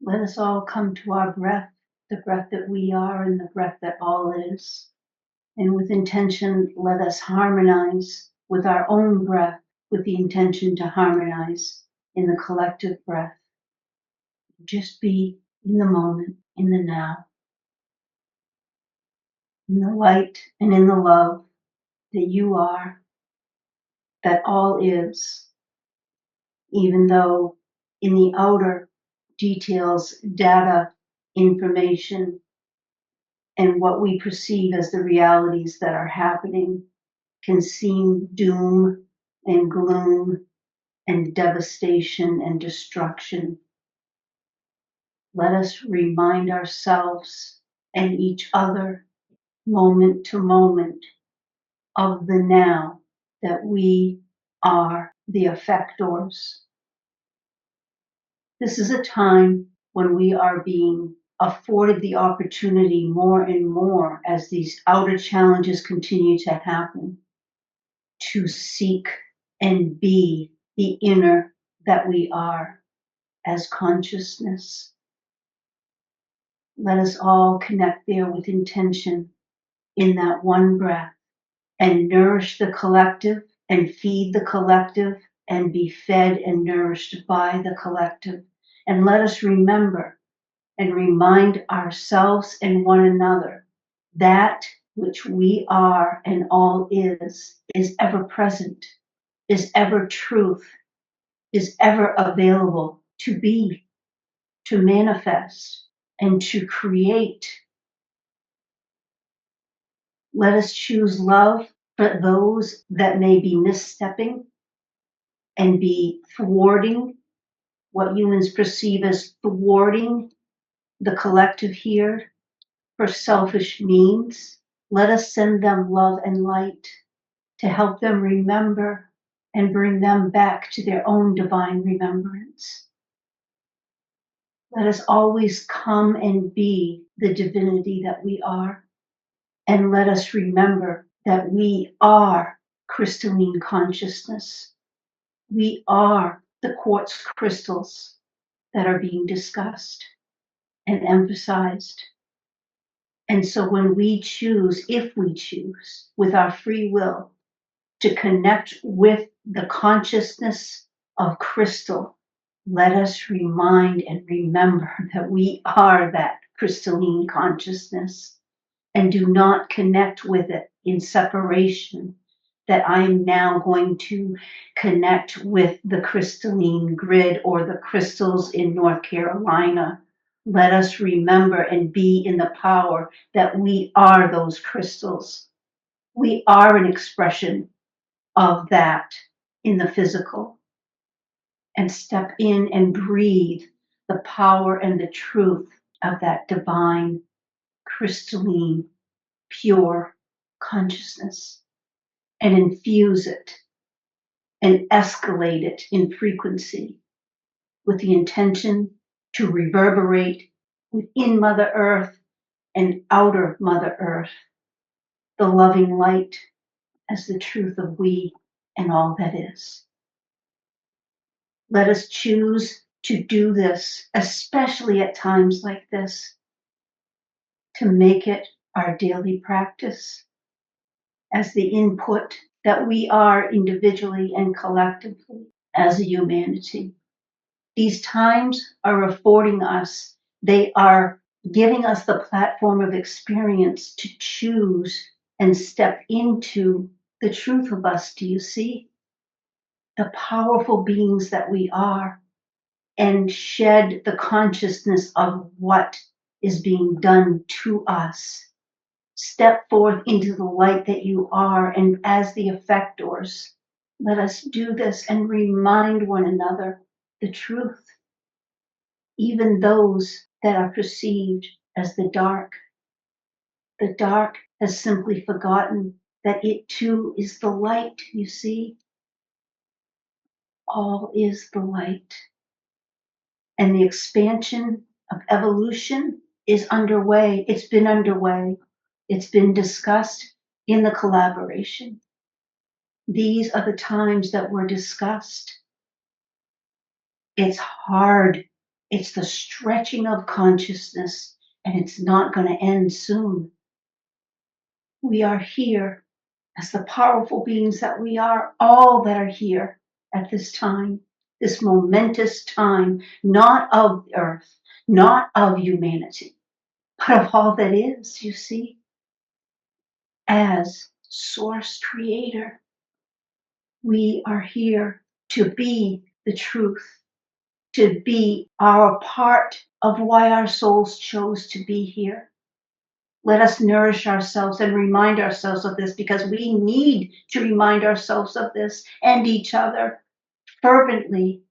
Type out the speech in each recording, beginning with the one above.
Let us all come to our breath, the breath that we are and the breath that all is. And with intention, let us harmonize with our own breath, with the intention to harmonize in the collective breath. Just be in the moment, in the now, in the light and in the love that you are, that all is, even though in the outer details, data, information, and what we perceive as the realities that are happening can seem doom and gloom and devastation and destruction. Let us remind ourselves and each other, moment to moment, of the now, that we are the effectors. This is a time when we are being afforded the opportunity more and more as these outer challenges continue to happen to seek and be the inner that we are as consciousness. Let us all connect there with intention in that one breath and nourish the collective and feed the collective and be fed and nourished by the collective. And let us remember and remind ourselves and one another that which we are and all is ever present, is ever truth, is ever available to be, to manifest, and to create. Let us choose love for those that may be misstepping and be thwarting what humans perceive as thwarting the collective here for selfish means. Let us send them love and light to help them remember and bring them back to their own divine remembrance. Let us always come and be the divinity that we are. And let us remember that we are crystalline consciousness. We are the quartz crystals that are being discussed and emphasized. And so when we choose, if we choose, with our free will, to connect with the consciousness of crystal, let us remind and remember that we are that crystalline consciousness and do not connect with it in separation, that I am now going to connect with the crystalline grid or the crystals in North Carolina. Let us remember and be in the power that we are those crystals. We are an expression of that in the physical. And step in and breathe the power and the truth of that divine, crystalline, pure consciousness and infuse it and escalate it in frequency with the intention to reverberate within Mother Earth and outer Mother Earth, the loving light as the truth of we and all that is. Let us choose to do this, especially at times like this, to make it our daily practice as the input that we are individually and collectively as a humanity. These times are affording us, they are giving us the platform of experience to choose and step into the truth of us. Do you see? The powerful beings that we are, and shed the consciousness of what is being done to us. Step forth into the light that you are, and as the effectors, let us do this and remind one another the truth, even those that are perceived as the dark. The dark has simply forgotten that it too is the light, you see. All is the light. And the expansion of evolution is underway. It's been underway. It's been discussed in the collaboration. These are the times that were discussed. It's hard It's the stretching of consciousness, and it's not going to end soon. We are here as the powerful beings that we are, all that are here at this time, this momentous time, not of the earth, not of humanity, but of all that is, you see, as source creator. We are here to be the truth, to be our part of why our souls chose to be here. Let us nourish ourselves and remind ourselves of this, because we need to remind ourselves of this and each other fervently,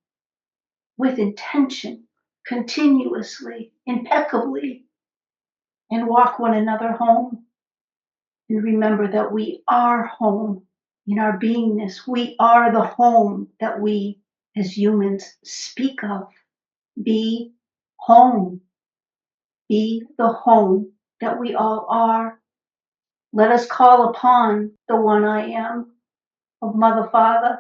with intention, continuously, impeccably, and walk one another home. And remember that we are home in our beingness. We are the home that we as humans speak of. Be home. Be the home that we all are. Let us call upon the one I am of Mother Father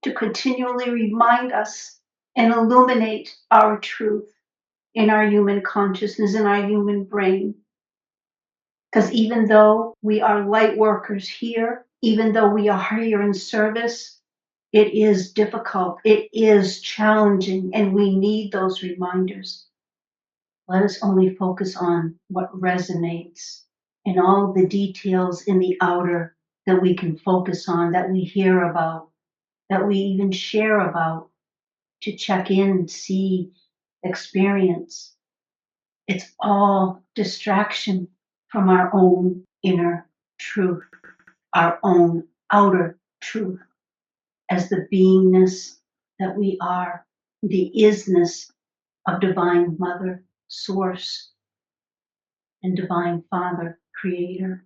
to continually remind us and illuminate our truth in our human consciousness, in our human brain. Because even though we are light workers here, even though we are here in service, it is difficult, it is challenging, and we need those reminders. Let us only focus on what resonates and all the details in the outer that we can focus on, that we hear about, that we even share about, to check in, see, experience. It's all distraction from our own inner truth, our own outer truth, as the beingness that we are, the isness of Divine Mother, Source, and Divine Father, Creator.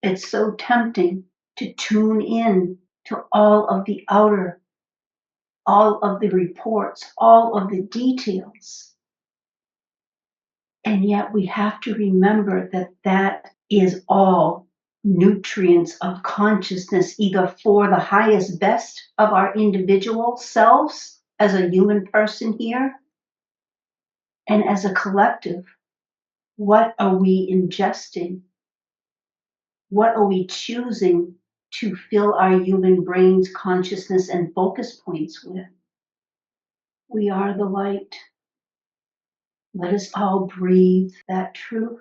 It's so tempting to tune in to all of the outer, all of the reports, all of the details. And yet we have to remember that that is all nutrients of consciousness, either for the highest best of our individual selves as a human person here, and as a collective. What are we ingesting? What are we choosing to fill our human brain's consciousness and focus points with? We are the light. Let us all breathe that truth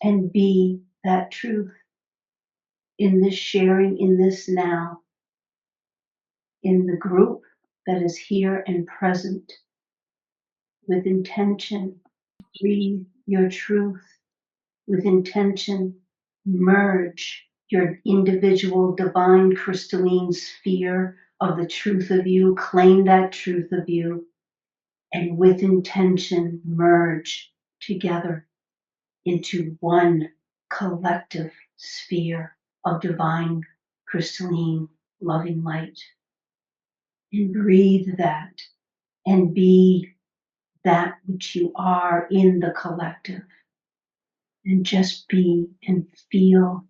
and be that truth in this sharing, in this now, in the group that is here and present with intention. Breathe your truth with intention. Merge your individual divine crystalline sphere of the truth of you. Claim that truth of you, and with intention merge together into one collective sphere of divine crystalline loving light. And breathe that and be that which you are in the collective. And just be and feel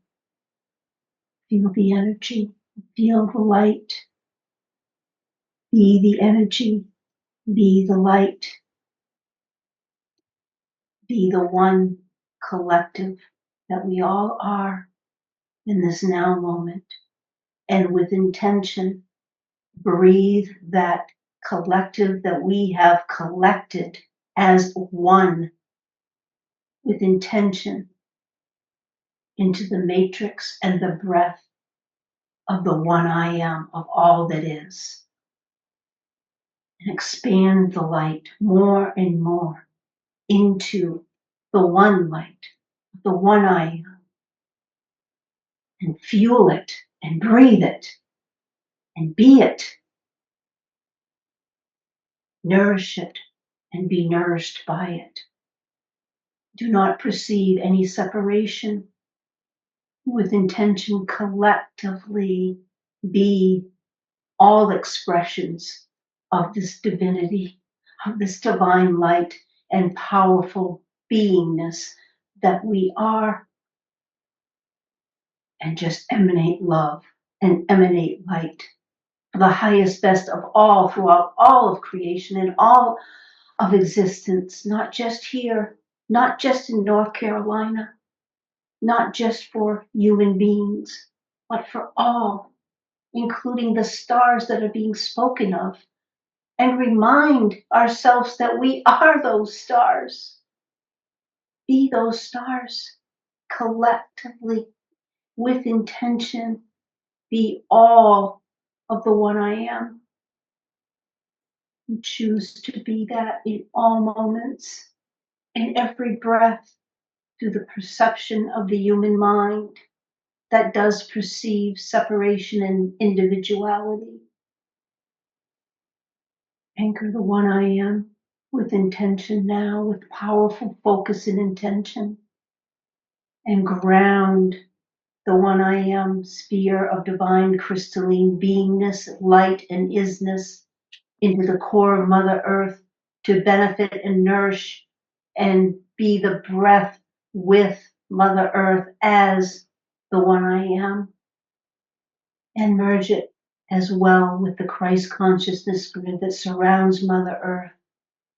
the energy, feel the light, be the energy, be the light, be the one collective that we all are in this now moment. And with intention, breathe that collective that we have collected as one, with intention, into the matrix and the breath of the one I am, of all that is. And expand the light more and more into the one light, the one I am, and fuel it and breathe it and be it. Nourish it and be nourished by it. Do not perceive any separation. With intention, collectively be all expressions of this divinity, of this divine light and powerful beingness that we are, and just emanate love and emanate light for the highest best of all, throughout all of creation and all of existence, not just here, not just in North Carolina, not just for human beings, but for all, including the stars that are being spoken of, and remind ourselves that we are those stars. Be those stars collectively with intention. Be all of the one I am. And choose to be that in all moments, in every breath, through the perception of the human mind that does perceive separation and individuality. Anchor the one I am with intention now, with powerful focus and intention, and ground the one I am sphere of divine crystalline beingness, light, and isness into the core of Mother Earth to benefit and nourish and be the breath with Mother Earth as the one I am, and merge it as well with the Christ consciousness grid that surrounds Mother Earth.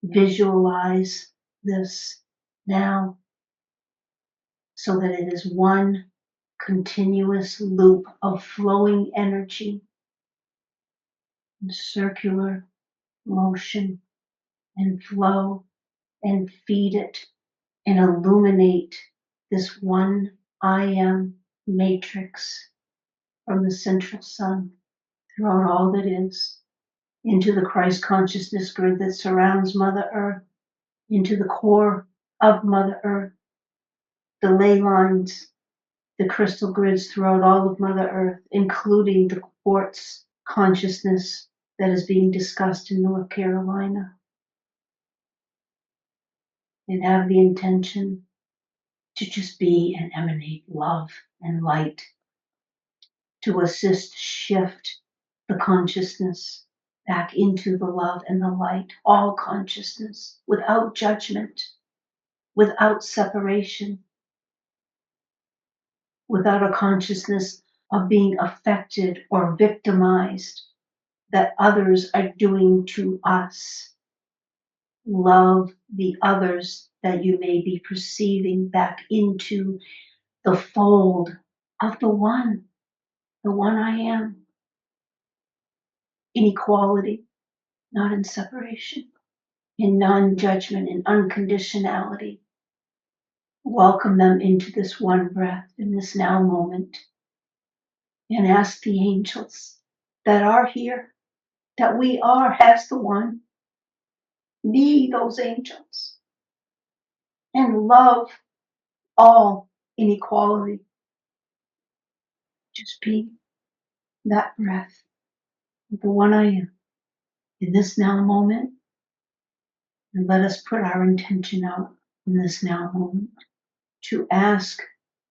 Visualize this now so that it is one continuous loop of flowing energy and circular motion and flow, and feed it and illuminate this one I am matrix from the central sun throughout all that is, into the Christ consciousness grid that surrounds Mother Earth, into the core of Mother Earth, the ley lines, the crystal grids throughout all of Mother Earth, including the quartz consciousness that is being discussed in North Carolina. And have the intention to just be and emanate love and light, to assist shift the consciousness back into the love and the light, all consciousness, without judgment, without separation, without a consciousness of being affected or victimized that others are doing to us. Love the others that you may be perceiving back into the fold of the one I am, in equality, not in separation, in non-judgment, in unconditionality. Welcome them into this one breath, in this now moment, and ask the angels that are here, that we are as the one, be those angels, and love all in equality. Just be that breath of the one I am in this now moment, and let us put our intention out in this now moment to ask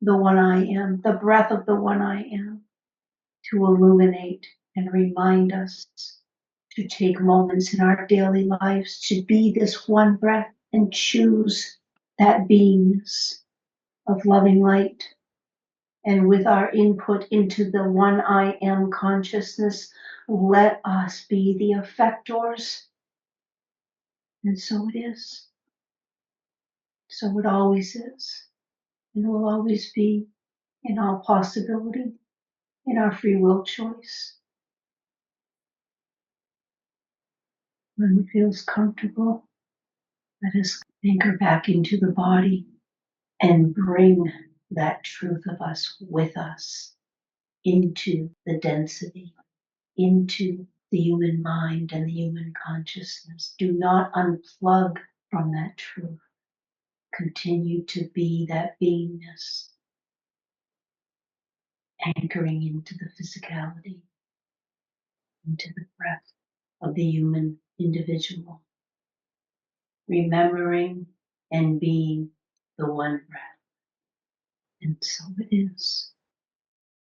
the one I am, the breath of the one I am, to illuminate and remind us to take moments in our daily lives to be this one breath and choose that beingness of loving light. And with our input into the one I am consciousness, let us be the effectors. And so it is. So it always is. And will always be, in all possibility, in our free will choice. When it feels comfortable, let us anchor back into the body and bring that truth of us with us into the density, into the human mind and the human consciousness. Do not unplug from that truth. Continue to be that beingness, anchoring into the physicality, into the breath of the human individual, remembering and being the one breath. And so it is.